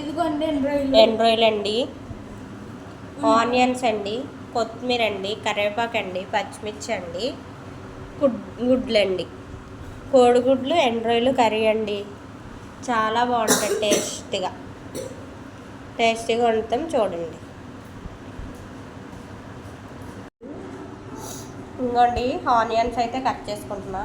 ఇదిగోండి ఎండ్ రొయ్యలు అండి, ఆనియన్స్ అండి, కొత్తిమీర అండి, కరివేపాకు అండి, పచ్చిమిర్చి అండి, గుడ్లు అండి, కోడిగుడ్లు ఎండ్ రొయ్యలు కర్రీ అండి. చాలా బాగుంటుంది, టేస్టీగా వండుతాం చూడండి. ఇంకోండి ఆనియన్స్ అయితే కట్ చేసుకుంటున్నా.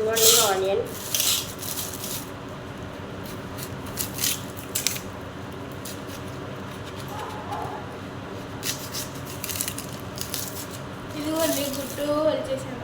ఇంకోండి ఆనియన్, ఇదిగోండి గుడ్డు వచ్చేసాను.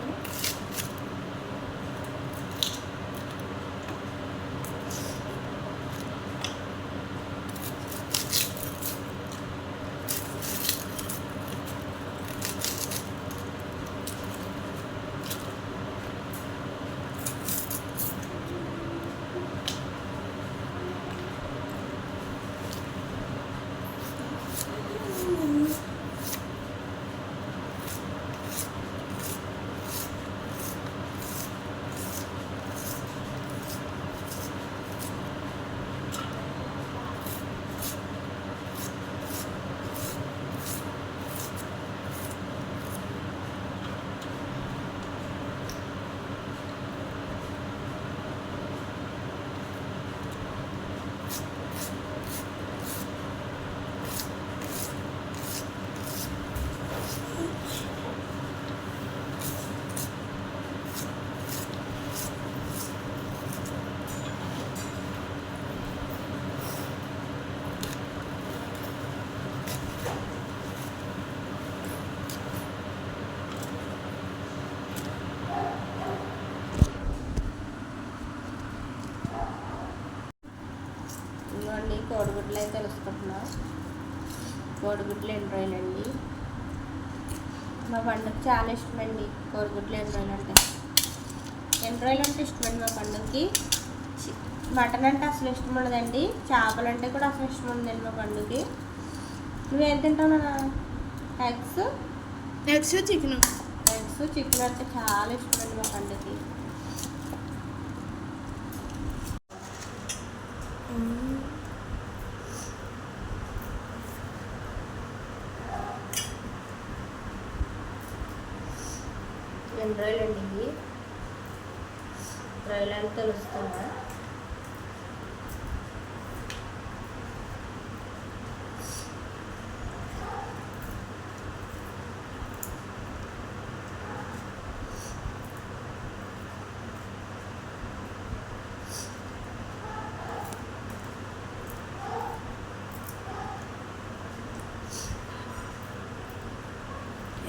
ఇంకోండి కోడిగుడ్లు అయితే తెలుసుకుంటున్నా. కోడిగుడ్లు ఎండ్ రొయ్యలు అండి. మా పండుగకి చాలా ఇష్టమండి కోడిగుడ్లు ఎండ్ రొయ్యలు అంటే. ఎండ్ రొయ్యలు అంటే ఇష్టమండి మా పండుగకి. మటన్ అంటే అసలు ఇష్టం ఉండదండి, చేపలు అంటే కూడా అసలు ఇష్టం ఉండదండి మా పండుగకి. నువ్వేం తింటావు నాన్న? ఎగ్స్ చికెన్ అంటే చాలా ఇష్టమండి మా పండుగకి. ఎండ్ రొయ్యలు అండి ఇవి. రొయ్యలు అని తెలుస్తుందా?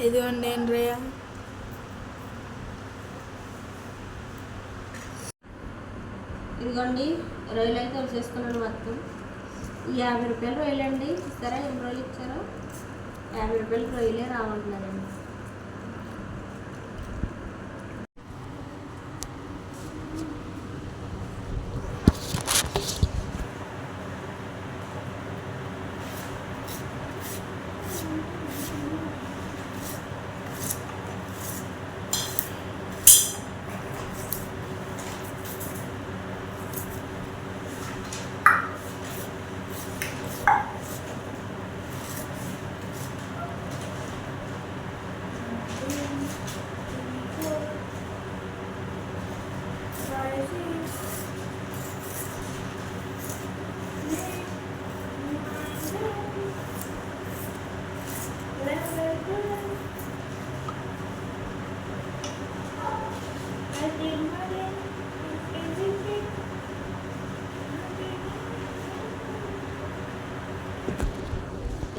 ఇదిగోండి ఎండ్ రొయ్య. ఇదిగోండి రొయ్యలు అయితే వచ్చేసుకున్నాను మొత్తం. 50 రూపాయలు రొయ్యలు అండి. ఇస్తారా? ఎన్ని రొయ్యలు ఇచ్చారో? 50 రూపాయలు రొయ్యలే రావంటున్నారండి.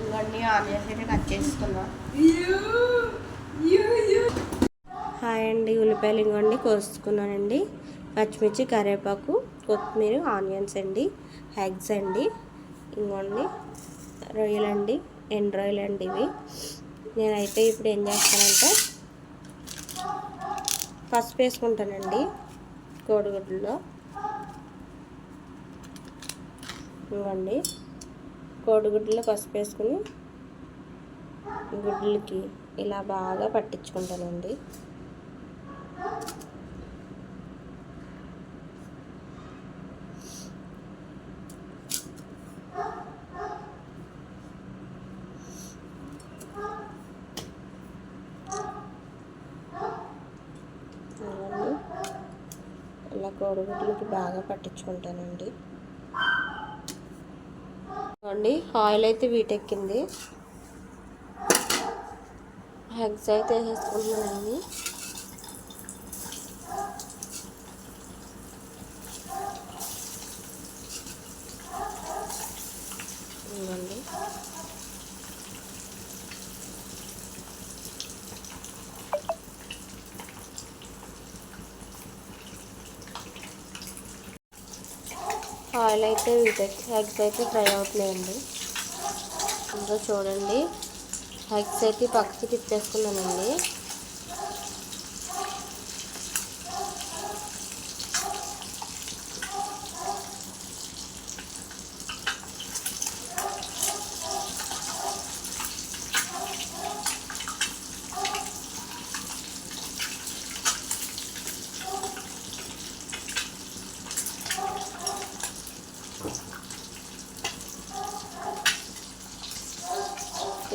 ఇవన్నీ ఆనియన్స్ అయితే కట్ చేసుకున్నా. హాయ్ అండి, ఉల్లిపాయలు ఇంకోండి కోసుకున్నానండి, పచ్చిమిర్చి, కరివేపాకు, కొత్తిమీర, ఆనియన్స్ అండి, ఎగ్స్ అండి, ఇంకోండి రొయ్యలండి, ఎండు రొయ్యలు అండి ఇవి. నేనైతే ఇప్పుడు ఏం చేస్తానంటే పసుపు వేసుకుంటానండి కోడిగుడ్లలో. ఇవ్వండి, కోడిగుడ్లలో పసుపు వేసుకుని గుడ్లకి ఇలా బాగా పట్టించుకుంటానండి. ఇలా కోడిగుడ్లకి బాగా పట్టించుకుంటానండి. అండి ఆయిల్ అయితే వీటెక్కింది. ఎగ్స్ అయితే వేసుకుంటున్నానండి. ఇవ్వండి, ఆయిల్ అయితే ఎగ్స్ అయితే ఫ్రై అవుతున్నాయండి. ఇంకా చూడండి, ఎగ్స్ అయితే పక్కకి తిప్పేసుకున్నానండి.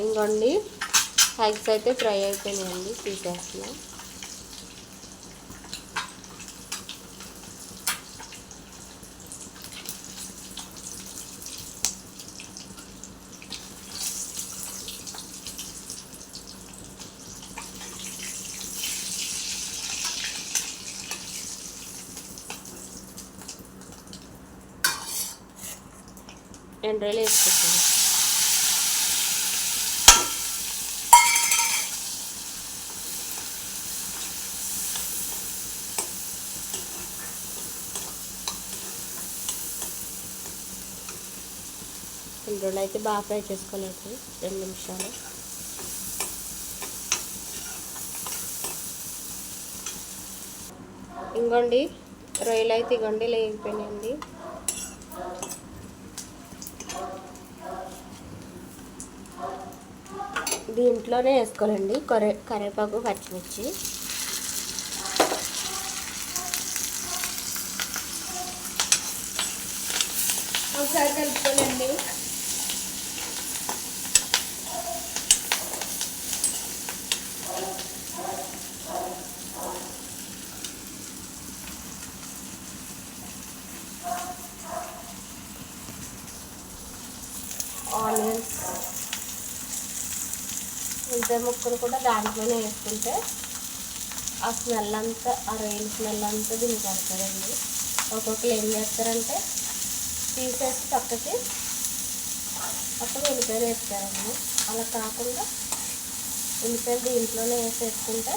ఇంకోండి, ఎగ్స్ అయితే ఫ్రై అయిపోయినాయండి, తీసేస్తున్నా. ఎండ్రాయిలు వేసుకుంటాను. ఇందులో అయితే బాగా ఫ్రై చేసుకోలేదు, 2 నిమిషాలు. ఇంకోండి, రొయ్యలు అయితే ఇగోండి లేగిపోయినాయండి. దీంట్లోనే వేసుకోవాలండి కరివేపాకు, పచ్చిమిర్చి. ఒకసారి కలుపుకోవాలండి. ఆనియన్స్, ఉల్లిపాయ ముక్కలు కూడా దాంట్లోనే వేసుకుంటే ఆ స్మెల్ అంతా, ఆ రొయ్యల స్మెల్ అంతా దీనికి పడుతుందండి. ఒక్కొక్కరు ఏం చేస్తారంటే తీసేసి పక్కకి అప్పుడు ఉల్లిపాయలు వేస్తారండి. అలా కాకుండా ఉల్లిపాయలు దీంట్లోనే వేసేసుకుంటే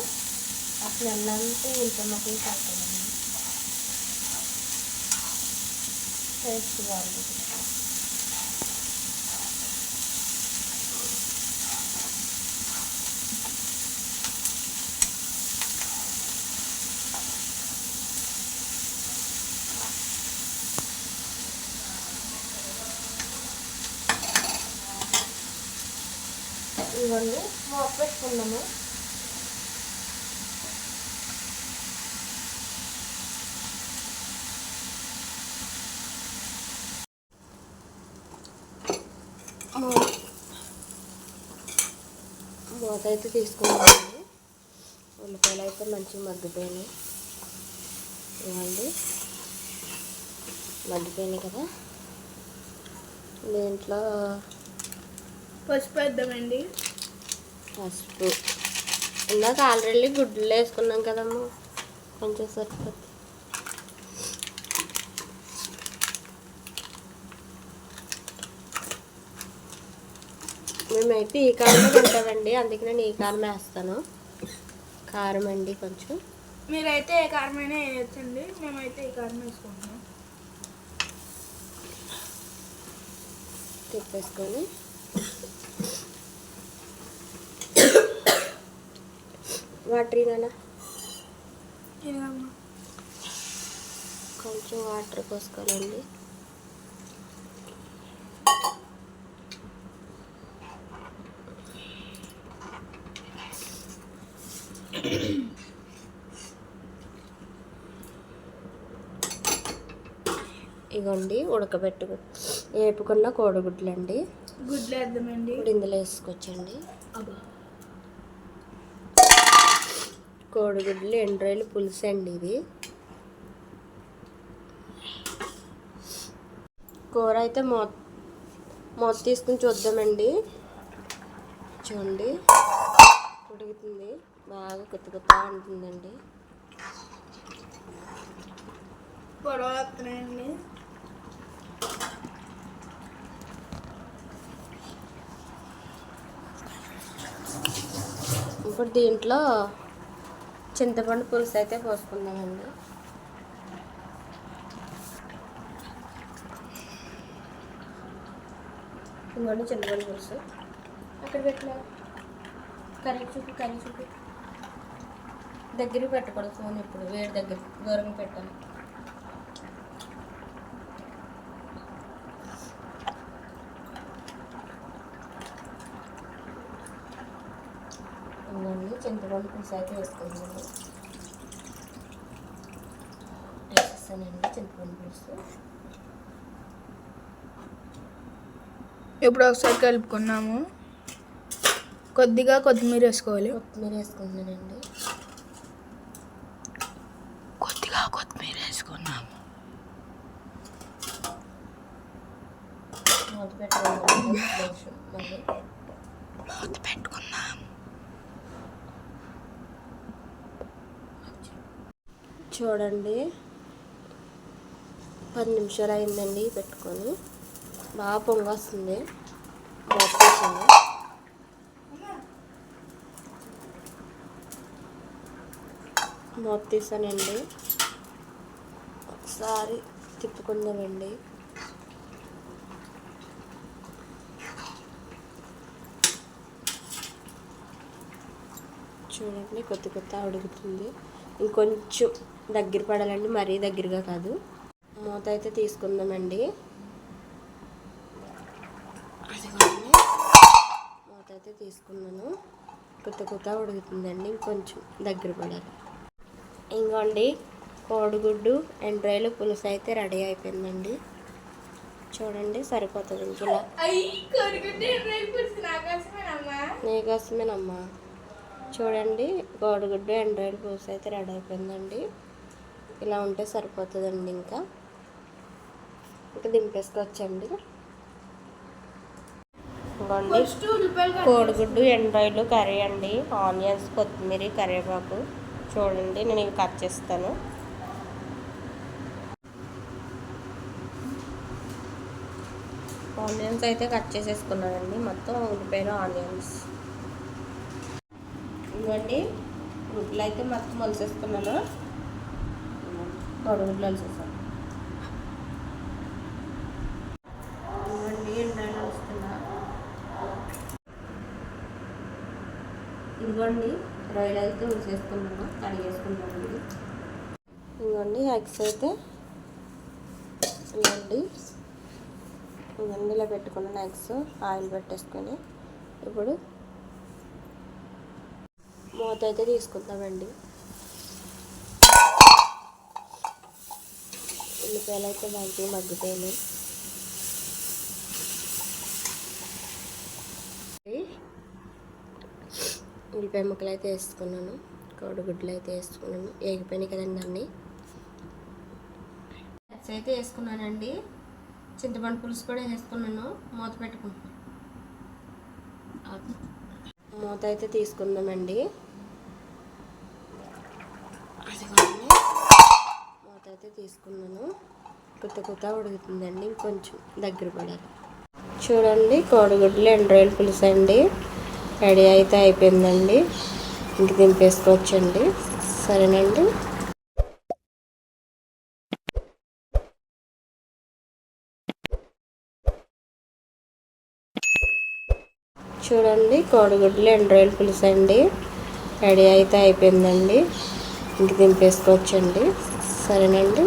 ఆ స్మెల్ అంతా ఉల్లిపాయ ముక్కలు పడుతుందండి. టేస్ట్ బాగుంటుంది. ఇవన్నీ మూత పెట్టుకున్నాము. మూత అయితే తీసుకున్నాము. ఉల్లిపాయలు అయితే మంచిగా మగ్గిపోయినాయి. ఇవ్వండి, మగ్గిపోయినాయి కదా. దీంట్లో పసుపు వేద్దామండి. పసుపు ఇందాక ఆల్రెడీ గుడ్లు వేసుకున్నాం కదమ్మా, కొంచెం సరిపోతుంది. మేమైతే ఈ కారంలో తింటామండి, అందుకే నేను ఈ కారం వేస్తాను. కారం అండి కొంచెం. మీరైతే ఏ కారమైనా వేయచ్చండి, మేమైతే ఈ కారం వేసుకుంటున్నాం. తిప్పేసుకొని వాటర్ నాన్న ఇదిగమ్మా. కొంచెం వాటర్ పోసుకోవాలండి. ఇగోండి వేపుకున్న కోడిగుడ్లు అండి. గుడ్లు వేద్దామండి. ఇప్పుడు ఇందులో వేసుకోవచ్చండి. అబ్బా, కోడిగుడ్లు ఎండ్రాయిలు పులుసు అండి ఇది. కూర అయితే మూత తీసుకుని చూద్దామండి. చూడండి ఉడుకుతుంది, బాగా కొత్త ఉంటుందండి. పొడవ వస్తున్నాయండి. ఇప్పుడు దీంట్లో చింతపండు పులుసు అయితే పోసుకుందామండి. ఇవ్వండి చింతపండు పులుసు. అక్కడ పెట్టిన కర్రీ చూపి దగ్గరికి పెట్టకూడదు ఫోన్, ఇప్పుడు వేడి దగ్గర దూరంగా పెట్టాలి. ఇవ్వండి చింతపండు పులుసు అయితే వేసుకుంటున్నాను. వేసేస్తానండి చింతపండు పులుసు. ఇప్పుడు ఒకసారి కలుపుకున్నాము. కొద్దిగా కొత్తిమీర వేసుకోవాలి. కొత్తిమీర వేసుకుంటున్నానండి. కొద్దిగా కొత్తిమీర వేసుకున్నాము. మూత పెట్టుకున్నాము. చూడండి 10 నిమిషాలు అయిందండి పెట్టుకొని. బాగా పొంగు వస్తుంది. మూత తీసానండి. ఒకసారి తిప్పుకుందామండి. చూడండి కొత్త ఉడుకుతుంది. ఇంకొంచెం దగ్గర పడాలండి, మరీ దగ్గరగా కాదు. మూత అయితే తీసుకుందామండి. అదిగోండి మూత అయితే తీసుకున్నాను. కొత్త ఉడుకుతుందండి, ఇంకొంచెం దగ్గర పడాలి. ఇంకోండి కోడిగుడ్డు ఎండ్రాయిలు పులుసు అయితే రెడీ అయిపోయిందండి. చూడండి సరిపోతుంది. ఇంక ఇలా నీకోసమేనమ్మా. చూడండి కోడిగుడ్డు ఎండ్రాయిలు పులుసు అయితే రెడీ అయిపోయిందండి. ఇలా ఉంటే సరిపోతుందండి. ఇంకా దింపేసుకోవచ్చండి. ఇంకోండి కోడిగుడ్డు ఎండ్రాయిలు కర్రీ అండి. ఆనియన్స్, కొత్తిమీర, కరివేపాకు. చూడండి నేను ఇవి కట్ చేస్తాను. ఆనియన్స్ అయితే కట్ చేసేసుకున్నానండి. మొత్తం ఉల్లిపాయలు, ఆనియన్స్. ఇవ్వండి గుడ్లు అయితే మొత్తం వలిసేసుకున్నాను. కోడిగుడ్లు వలిసేసాను. ఇవ్వండి ఎండ్రాయిలు వస్తున్నా. ఇదిగోండి రొయ్యలు అయితే ఉసేసుకున్నాను, కడిగేసుకున్నానండి. ఇదిగోండి ఎగ్స్ అయితే ఇవ్వండి ఇలా పెట్టుకున్నాను. ఎగ్స్ ఆయిల్ పెట్టేసుకొని ఇప్పుడు మూత అయితే తీసుకుందామండి. ఉల్లిపాయలు అయితే బాగా మగ్గిపోయాయి. ఉల్లిపాయ ముక్కలు అయితే వేసుకున్నాను. కోడిగుడ్లు అయితే వేసుకున్నాను. ఏగిపోయినాయి కదండి అన్నీ. ఎగ్స్ అయితే వేసుకున్నానండి. చింతపండు పులుసు కూడా వేసుకున్నాను. మూత పెట్టుకుంటున్నాను. మూత అయితే తీసుకుందామండి. అదిగోండి మూత అయితే తీసుకున్నాను. కొత్త ఉడుకుతుందండి, ఇంకొంచెం దగ్గర పడాలి. చూడండి కోడిగుడ్లు ఎండ్రాయిలు పులుసు అండి రెడీ అయితే అయిపోయిందండి. ఇంక దింపేసుకోవచ్చండి. సరేనండి. చూడండి కోడిగుడ్లు ఎండ్రాయిలు పులుసు అండి రెడీ అయితే అయిపోయిందండి. ఇంక దింపేసుకోవచ్చండి. సరేనండి.